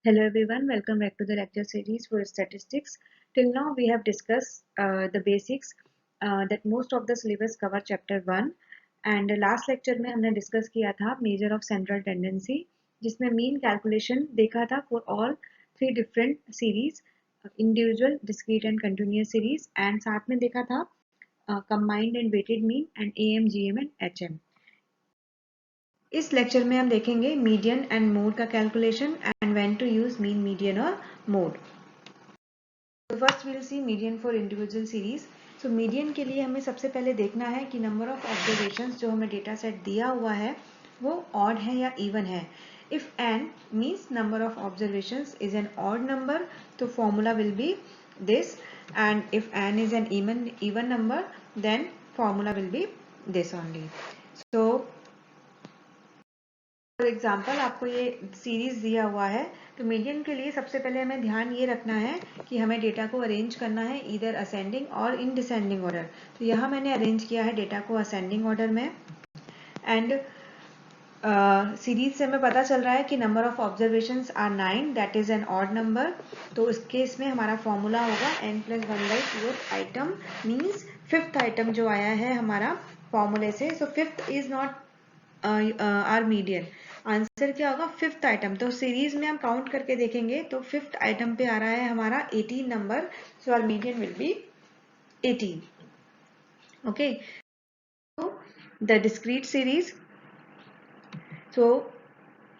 Hello everyone, welcome back to the lecture series for statistics. Till now we have discussed the basics that most of the syllabus cover chapter 1 and last lecture में हमने discuss किया था measure of central tendency जिसमें mean calculation देखा था for all three different series individual, discrete and continuous series and साथ में देखा था combined and weighted mean and AM, GM and HM. इस लेक्चर में हम देखेंगे मीडियन एंड मोड का calculation and when to use mean, median और मोड. तो first we'll see median for individual series. So median के लिए हमें सबसे पहले देखना है कि नंबर ऑफ ऑब्जर्वेशंस जो हमें डेटा सेट दिया हुआ है वो ऑड है या इवन है. If n means number of observations is an odd number तो formula will be this and if n is an even number then formula will be this only. So for example आपको ये series दिया हुआ है तो median के लिए सबसे पहले हमें ध्यान ये रखना है कि हमें डेटा को अरेंज करना है इधर असेंडिंग और इन डिसेंडिंग ऑर्डर. तो यहाँ मैंने अरेंज किया है डेटा को असेंडिंग ऑर्डर में एंड सीरीज से हमें पता चल रहा है कि number of observations are 9 that is an odd number. तो इस केस में हमारा फॉर्मूला होगा n+1/4 item means fifth item जो आया है हमारा फॉर्मूले से. So fifth is not our median. Answer क्या होगा फिफ्थ आइटम. तो सीरीज में हम काउंट करके देखेंगे तो फिफ्थ आइटम पे आ रहा है हमारा 18 number. So our median will be 18. Okay, so the discrete series. So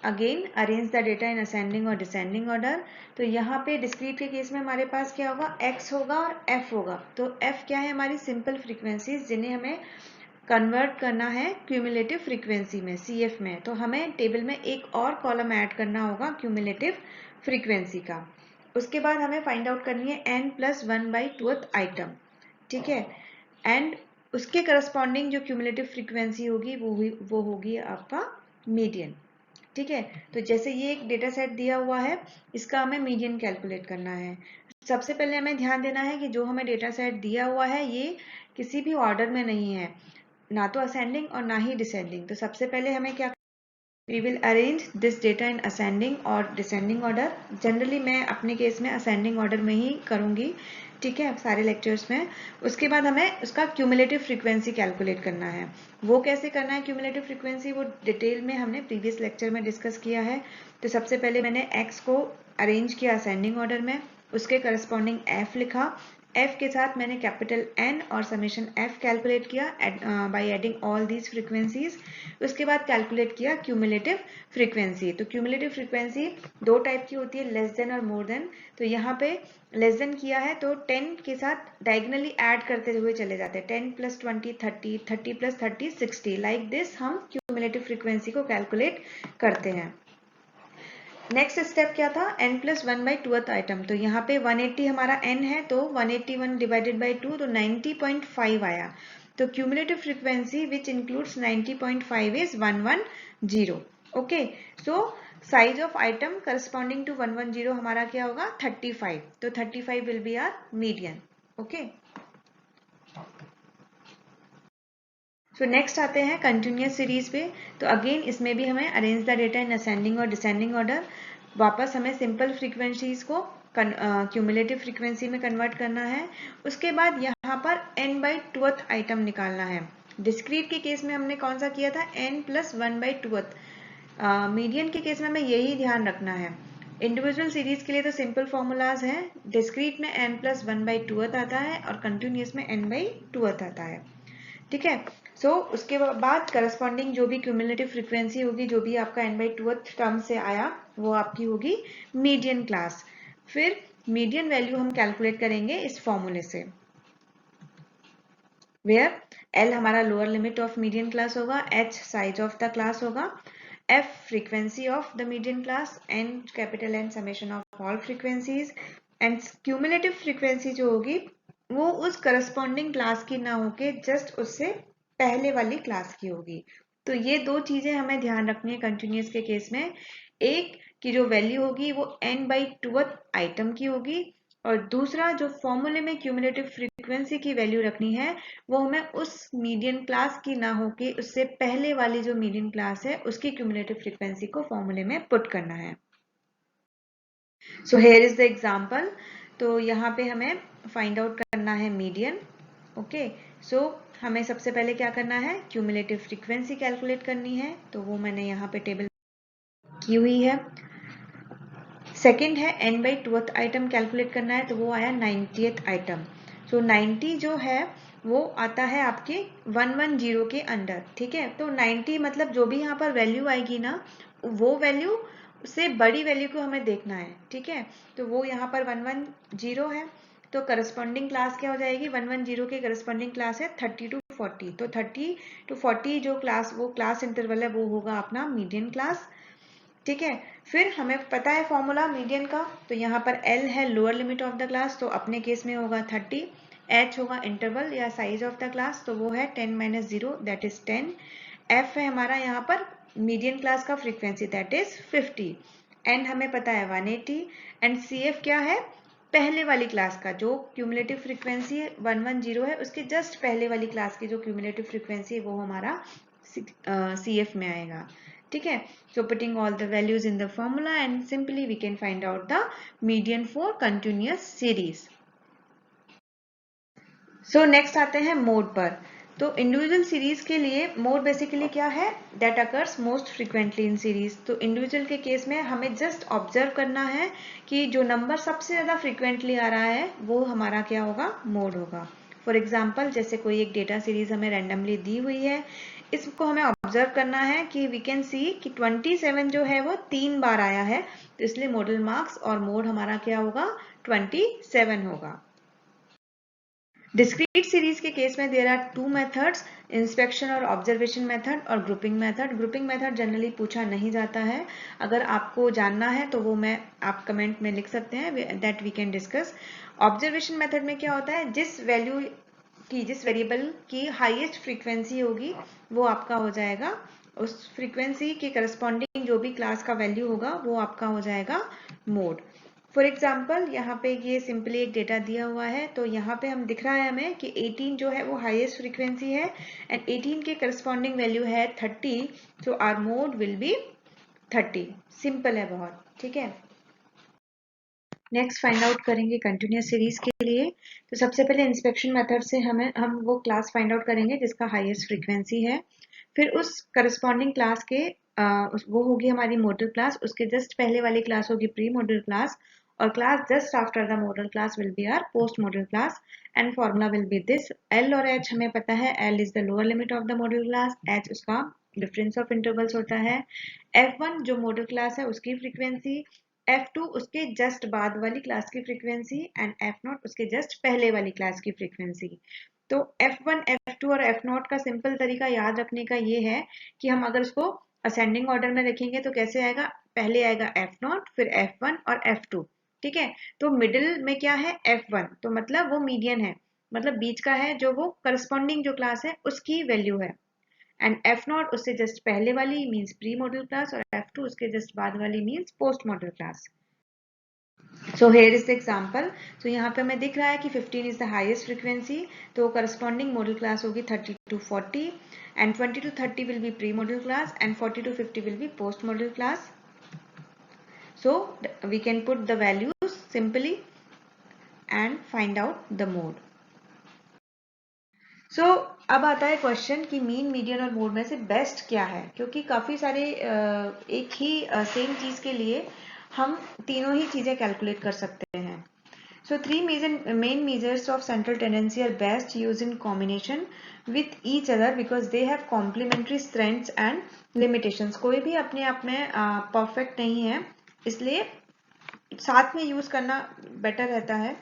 again arrange the data in ascending और डिसेंडिंग ऑर्डर. तो यहाँ पे डिस्क्रीट के केस में हमारे पास क्या होगा x होगा और f होगा. तो f क्या है हमारी सिंपल फ्रीक्वेंसीज जिन्हें हमें कन्वर्ट करना है क्यूमुलेटिव फ्रीक्वेंसी में CF में. तो हमें टेबल में एक और कॉलम ऐड करना होगा क्यूमुलेटिव फ्रीक्वेंसी का. उसके बाद हमें फाइंड आउट करनी है n+1/2 आइटम. ठीक है, एंड उसके करस्पॉन्डिंग जो क्यूमुलेटिव फ्रीक्वेंसी होगी वो होगी आपका मीडियन. ठीक है, तो जैसे ये एक डेटा सेट दिया हुआ है इसका हमें मीडियन कैलकुलेट करना है. सबसे पहले हमें ध्यान देना है कि जो हमें डेटा सेट दिया हुआ है ये किसी भी ऑर्डर में नहीं है, ना तो असेंडिंग और ना ही डिसेंडिंग. तो सबसे पहले हमें क्या, we will arrange this data in ascending और डिसेंडिंग ऑर्डर. जनरली मैं अपने केस में असेंडिंग ऑर्डर में ही करूंगी. ठीक है, सारे लेक्चर्स में. उसके बाद हमें उसका क्यूमुलेटिव फ्रीक्वेंसी कैलकुलेट करना है. वो कैसे करना है क्यूमुलेटिव फ्रीक्वेंसी, वो डिटेल में हमने प्रीवियस लेक्चर में डिस्कस किया है. तो सबसे पहले मैंने x को अरेंज किया असेंडिंग ऑर्डर में, उसके करस्पॉन्डिंग f लिखा. f के साथ मैंने कैपिटल N और समेशन f कैलकुलेट किया by adding all these frequencies. उसके बाद कैलकुलेट किया क्यूमुलेटिव फ्रीक्वेंसी. तो क्यूमुलेटिव फ्रीक्वेंसी दो टाइप की होती है, लेस देन और मोर देन. तो यहाँ पे लेस देन किया है तो 10 के साथ डायगनली ऐड करते हुए चले जाते हैं. 10+20 30, 30+30 60. लाइक दिस हम क्यूमुलेटिव फ्रीक्वेंसी को कैलकुलेट करते हैं. नेक्स्ट स्टेप क्या था, n+1/2 आइटम. तो यहाँ पे 180 हमारा n है तो 181 डिवाइडेड बाई 2 तो 90.5 आया. तो cumulative frequency which includes 90.5 is 110. Okay, so size of item corresponding to 110 हमारा क्या होगा 35. तो 35 will be our median. Okay, so next आते हैं कंटिन्यूअस सीरीज पे. तो अगेन इसमें भी हमें arrange the data in ascending और डिसेंडिंग ऑर्डर. वापस हमें सिंपल फ्रीक्वेंसीज को क्यूमुलेटिव फ्रीक्वेंसी में कन्वर्ट करना है. उसके बाद यहाँ पर n/2 आइटम निकालना है. डिस्क्रीट के केस में हमने कौन सा किया था n+1/2. मीडियन के केस में हमें यही ध्यान रखना है. इंडिविजुअल सीरीज के लिए तो सिंपल फॉर्मूलाज हैं. डिस्क्रीट में n+1/2 आता है और कंटिन्यूअस में n/2 आता है. ठीक है, सो उसके बाद करस्पॉन्डिंग जो भी क्यूमुलेटिव फ्रीक्वेंसी होगी, जो भी आपका n/2 टर्म से आया वो आपकी होगी मीडियन क्लास. फिर मीडियन वैल्यू हम कैलकुलेट करेंगे इस फॉर्मूले से, वेयर L हमारा lower limit of median class होगा, H size of the class होगा, F frequency of the median class, N capital N summation of all frequencies. And cumulative frequency जो होगी वो उस करस्पॉन्डिंग क्लास की ना होके जस्ट उससे पहले वाली क्लास की होगी. तो ये दो चीजें हमें ध्यान रखनी है कंटिन्यूअस के केस में. एक की जो वैल्यू होगी वो n/2 आइटम की होगी और दूसरा जो फॉर्मूले में क्यूमुलेटिव फ्रीक्वेंसी की वैल्यू रखनी है वो हमें उस मीडियन क्लास की ना होके उससे पहले वाली जो मीडियन क्लास है उसकी क्यूमुलेटिव फ्रीक्वेंसी को फॉर्मूले में पुट करना है. So here is the example. तो यहाँ पे हमें फाइंड आउट करना है मीडियन। ओके, सो हमें सबसे पहले क्या करना है, क्यूमुलेटिव फ्रीक्वेंसी कैलकुलेट करनी है, तो वो मैंने यहाँ पे टेबल की हुई है। सेकंड है n/2th आइटम कैलकुलेट करना है, तो वो आया 90th आइटम। सो 90 जो है वो आता है आपके 110 के अंडर, ठीक है। तो 90 मतलब जो भी यहाँ पर वैल्यू आएगी ना, वो वैल्यू से बड़ी वैल्यू को हमें देखना है, ठीक है। तो वो यहाँ पर 110 है, तो करस्पॉन्डिंग क्लास क्या हो जाएगी, 110 के करस्पॉन्डिंग क्लास है 30 to 40। तो 30 to 40 जो क्लास, वो क्लास इंटरवल है, वो होगा अपना मीडियन क्लास, ठीक है। फिर हमें पता है फॉर्मूला मीडियन का, तो यहाँ पर L है lower limit of the class, तो अपने केस में होगा 30। H होगा इंटरवल या साइज ऑफ द क्लास, तो वो है 10 - 0 दैट इज 10। F है हमारा यहाँ पर मीडियन क्लास का फ्रीक्वेंसी दैट इज 50। N हमें पता है 180 एंड CF क्या है, पहले वाली क्लास का जो क्यूमुलेटिव फ्रीक्वेंसी 110 है, उसके जस्ट पहले वाली क्लास की जो क्यूमुलेटिव फ्रीक्वेंसी है, वो हमारा CF में आएगा, ठीक है। So putting all the values in the formula and simply we can find out the median for continuous series. So next आते हैं मोड पर। तो इंडिविजुअल सीरीज के लिए मोड बेसिकली क्या है, that occurs most frequently in series. तो individual के केस में हमें जस्ट ऑब्जर्व करना है कि जो नंबर सबसे ज्यादा फ्रीक्वेंटली आ रहा है वो हमारा क्या होगा, मोड होगा। फॉर एग्जाम्पल, जैसे कोई एक डेटा सीरीज हमें रैंडमली दी हुई है, इसको हमें ऑब्जर्व करना है कि वी कैन सी कि 27 जो है वो 3 बार आया है, तो इसलिए मॉडल मार्क्स और मोड हमारा क्या होगा, 27 होगा। डिस्क्रीट सीरीज के केस में देयर आर 2 मेथड्स, इंस्पेक्शन और ऑब्जर्वेशन मेथड और grouping method. Grouping method generally पूछा नहीं जाता है, अगर आपको जानना है तो वो आप कमेंट में लिख सकते हैं, that we can discuss. Observation method में क्या होता है, जिस वेरिएबल की हाईएस्ट फ्रीक्वेंसी होगी वो आपका हो जाएगा, उस फ्रीक्वेंसी के करस्पॉन्डिंग जो भी क्लास का वैल्यू होगा वो आपका हो जाएगा मोड। फॉर एग्जाम्पल, यहाँ पे ये सिंपली एक डेटा दिया हुआ है, तो यहाँ पे हम दिख रहा है हमें कि 18 जो है वो हाईएस्ट फ्रीक्वेंसी है एंड 18 के करस्पॉन्डिंग वैल्यू है 30, so our mode will be 30। Simple है बहुत, ठीक है। नेक्स्ट फाइंड आउट करेंगे कंटिन्यूस सीरीज के लिए। तो सबसे पहले इंस्पेक्शन मेथड से हम वो क्लास फाइंड आउट करेंगे जिसका हाईएस्ट फ्रीक्वेंसी है, फिर उस करस्पॉन्डिंग क्लास के वो होगी हमारी मॉडल क्लास, उसके जस्ट पहले वाली क्लास होगी प्री मॉडल क्लास, और class just after the model class will be R post model class and formula will be this. L और H हमें पता है, L is the lower limit of the model class, H उसका difference of intervals होता है, F1 जो model class है उसकी फ्रीक्वेंसी, F2 उसके जस्ट बाद वाली क्लास की फ्रीक्वेंसी एंड F0 उसके जस्ट पहले वाली क्लास की फ्रीक्वेंसी। तो F1, F2 और F0 का सिंपल तरीका याद रखने का ये है कि हम अगर उसको असेंडिंग ऑर्डर में रखेंगे तो कैसे आएगा, पहले आएगा F0 फिर F1 और F2, ठीक है। तो मिडिल में क्या है, F1, तो मतलब वो मीडियन है, मतलब बीच का है, जो वो करस्पॉन्डिंग जो क्लास है उसकी वैल्यू है, एंड F0 उससे जस्ट पहले वाली मींस प्री मॉडल क्लास और F2 उसके जस्ट बाद वाली means post model class. So here is the example. तो यहाँ पे हमें दिख रहा है कि 15 इज द हाईएस्ट फ्रीक्वेंसी, तो करस्पॉन्डिंग मॉडल क्लास होगी 30 to 40 and 20 to 30 will be pre model class and 40 to 50 will be post model class. So we can put the values simply and find out the mode. So अब आता है question कि mean, median और mode में से best क्या है, क्योंकि काफी सारे एक ही सेम चीज के लिए हम तीनों ही चीजें कैलकुलेट कर सकते हैं। So three main measures of central tendency are best used in combination with each other because they have complementary strengths and limitations. कोई भी अपने आप में परफेक्ट नहीं है, इसलिए साथ में यूज करना बेटर रहता है।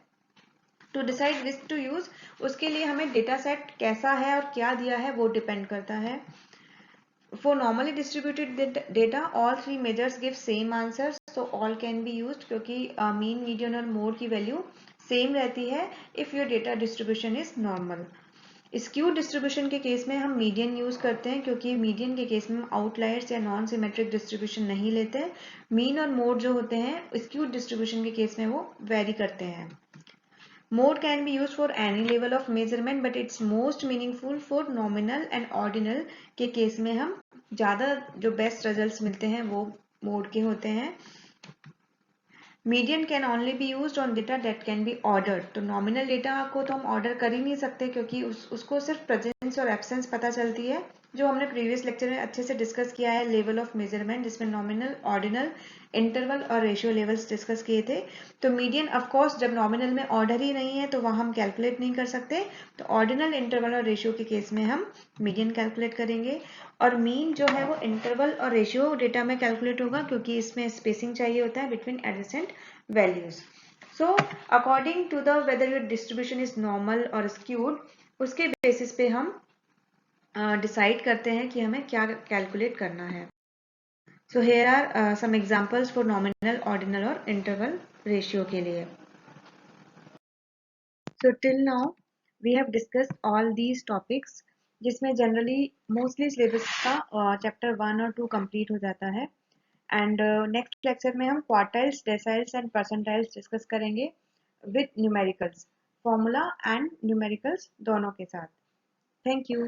To decide which to use, उसके लिए हमें डेटा सेट कैसा है और क्या दिया है वो डिपेंड करता है। For normally distributed data all 3 measures give same answers, so all can be used, क्योंकि मीन, मीडियन और मोड की वैल्यू सेम रहती है if your data distribution is normal. Skew distribution के केस में हम मीडियन यूज करते हैं, क्योंकि मीडियन के केस में हम आउटलायर्स या नॉन सिमेट्रिक डिस्ट्रीब्यूशन नहीं लेते। मीन और मोड जो होते हैं स्क्यू डिस्ट्रीब्यूशन के केस में वो वेरी करते हैं। Mode can be used for any level of measurement, but it's most meaningful for nominal and ordinal के केस में हम ज़्यादा जो बेस्ट रिजल्ट्स मिलते हैं वो मोड के होते हैं। Median can only be used on data that can be ordered. तो नॉमिनल डेटा को तो हम ऑर्डर कर ही नहीं सकते क्योंकि उसको सिर्फ प्रेजेंस और एब्सेंस पता चलती है, जो हमने प्रीवियस लेक्चर में अच्छे से डिस्कस किया है, लेवल ऑफ मेजरमेंट, जिसमें नॉमिनल, ऑर्डिनल, इंटरवल और रेशियो लेवल्स डिस्कस किए थे। तो मीडियन ऑफकोर्स जब नॉमिनल में ऑर्डर ही नहीं है तो वहाँ हम कैलकुलेट नहीं कर सकते, तो ऑर्डिनल, इंटरवल और रेशियो के केस में हम मीडियन कैलकुलेट करेंगे। और मीन जो है वो इंटरवल और रेशियो डेटा में कैलकुलेट होगा क्योंकि इसमें स्पेसिंग चाहिए होता है between adjacent values. So according to the whether your distribution is normal और स्क्यूड, उसके बेसिस पे हम डिसाइड करते हैं कि हमें क्या कैलकुलेट करना है। So here are some examples for nominal, ordinal और इंटरवल रेशियो के लिए। So till now we have discussed all these topics, जिसमें जनरली मोस्टली सिलेबस का चैप्टर 1 और 2 कंप्लीट हो जाता है। एंड नेक्स्ट लेक्चर में हम quartiles, deciles and percentiles discuss करेंगे with numericals, formula and numericals दोनों के साथ। Thank you.